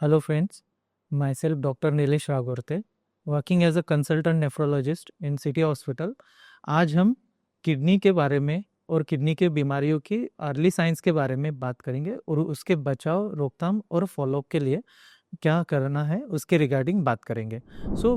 Hello friends, myself Dr. Nilesh Ragorte, working as a consultant nephrologist in City Hospital. आज हम kidney के बारे में और किडनी के बीमारियों की अर्ली साइंस के बारे में बात करेंगे और उसके बचाव, रोकथाम और फॉलोअप के लिए क्या करना है उसके रिगार्डिंग बात करेंगे।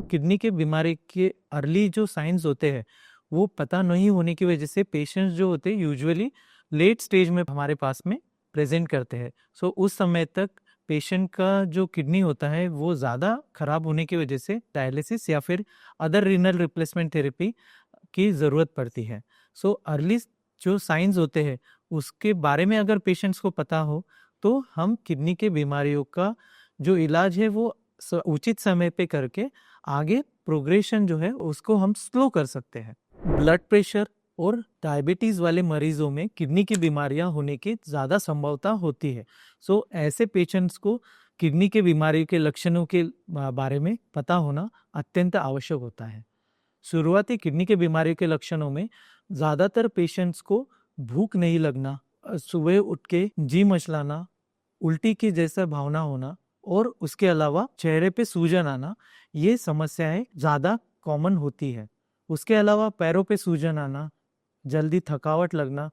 किडनी के बीमारी के अर्ली जो साइंस होते हैं वो पता नहीं होने की वजह से पेशेंट्स जो होते हैं यूजुअली लेट स्टेज में हमारे पास में प्रेजेंट करते हैं। उस समय तक पेशेंट का जो किडनी होता है वो ज़्यादा खराब होने की वजह से डायलिसिस या फिर अदर रीनल रिप्लेसमेंट थेरेपी की ज़रूरत पड़ती है। अर्ली जो साइंस होते हैं उसके बारे में अगर पेशेंट्स को पता हो तो हम किडनी के बीमारियों का जो इलाज है वो उचित समय पे करके आगे प्रोग्रेशन जो है उसको हम स्लो कर सकते हैं। ब्लड प्रेशर और डायबिटीज़ वाले मरीजों में किडनी की बीमारियां होने की ज़्यादा संभावना होती है। ऐसे पेशेंट्स को किडनी के बीमारी के लक्षणों के बारे में पता होना अत्यंत आवश्यक होता है। शुरुआती किडनी के बीमारी के लक्षणों में ज़्यादातर पेशेंट्स को भूख नहीं लगना, सुबह उठ के जी मचलाना, उल्टी की जैसा भावना होना और उसके अलावा चेहरे पे सूजन आना, ये समस्याएं ज़्यादा कॉमन होती है। उसके अलावा पैरों पे सूजन आना, जल्दी थकावट लगना,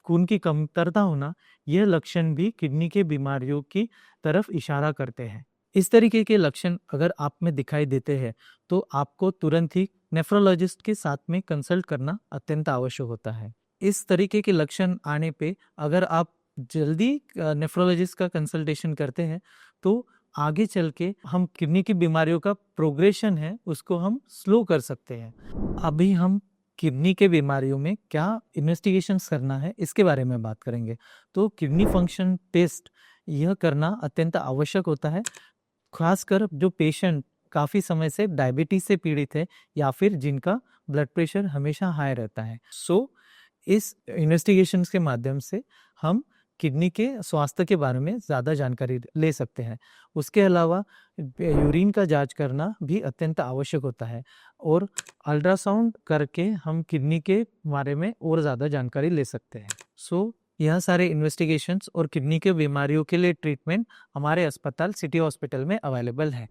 खून की कमतरता होना, यह लक्षण भी किडनी के बीमारियों की तरफ इशारा करते हैं। इस तरीके के लक्षण अगर आप में दिखाई देते हैं तो आपको तुरंत ही नेफ्रोलॉजिस्ट के साथ में कंसल्ट करना अत्यंत आवश्यक होता है। इस तरीके के लक्षण आने पे अगर आप जल्दी नेफ्रोलॉजिस्ट का कंसल्टेशन करते हैं तो आगे चल के हम किडनी की बीमारियों का प्रोग्रेशन है उसको हम स्लो कर सकते हैं। अभी हम किडनी के बीमारियों में क्या इन्वेस्टिगेशंस करना है इसके बारे में बात करेंगे। तो किडनी फंक्शन टेस्ट यह करना अत्यंत आवश्यक होता है, खासकर जो पेशेंट काफ़ी समय से डायबिटीज़ से पीड़ित है या फिर जिनका ब्लड प्रेशर हमेशा हाई रहता है। इस इन्वेस्टिगेशंस के माध्यम से हम किडनी के स्वास्थ्य के बारे में ज़्यादा जानकारी ले सकते हैं। उसके अलावा यूरिन का जांच करना भी अत्यंत आवश्यक होता है और अल्ट्रासाउंड करके हम किडनी के बारे में और ज़्यादा जानकारी ले सकते हैं। यह सारे इन्वेस्टिगेशंस और किडनी के बीमारियों के लिए ट्रीटमेंट हमारे अस्पताल सिटी हॉस्पिटल में अवेलेबल है।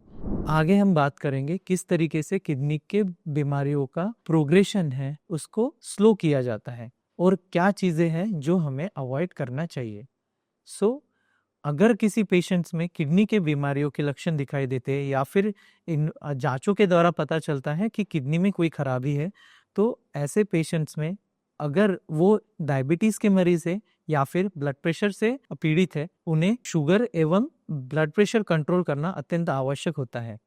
आगे हम बात करेंगे किस तरीके से किडनी के बीमारियों का प्रोग्रेशन है उसको स्लो किया जाता है और क्या चीज़ें हैं जो हमें अवॉइड करना चाहिए। अगर किसी पेशेंट्स में किडनी के बीमारियों के लक्षण दिखाई देते हैं या फिर इन जांचों के द्वारा पता चलता है कि किडनी में कोई खराबी है, तो ऐसे पेशेंट्स में अगर वो डायबिटीज़ के मरीज है या फिर ब्लड प्रेशर से पीड़ित है, उन्हें शुगर एवं ब्लड प्रेशर कंट्रोल करना अत्यंत आवश्यक होता है।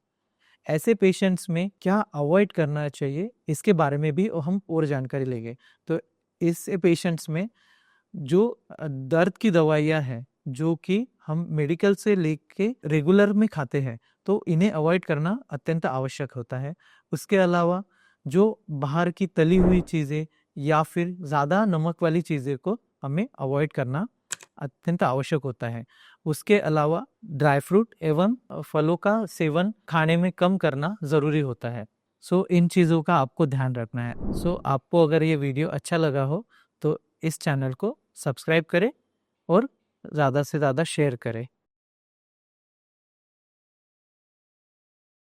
ऐसे पेशेंट्स में क्या अवॉइड करना चाहिए इसके बारे में भी हम और जानकारी लेंगे। तो इस पेशेंट्स में जो दर्द की दवाइयाँ हैं जो कि हम मेडिकल से लेके रेगुलर में खाते हैं तो इन्हें अवॉइड करना अत्यंत आवश्यक होता है। उसके अलावा जो बाहर की तली हुई चीज़ें या फिर ज़्यादा नमक वाली चीज़ें को हमें अवॉइड करना अत्यंत आवश्यक होता है। उसके अलावा ड्राई फ्रूट एवं फलों का सेवन खाने में कम करना ज़रूरी होता है। इन चीज़ों का आपको ध्यान रखना है। आपको अगर ये वीडियो अच्छा लगा हो तो इस चैनल को सब्सक्राइब करें और ज़्यादा से ज़्यादा शेयर करें।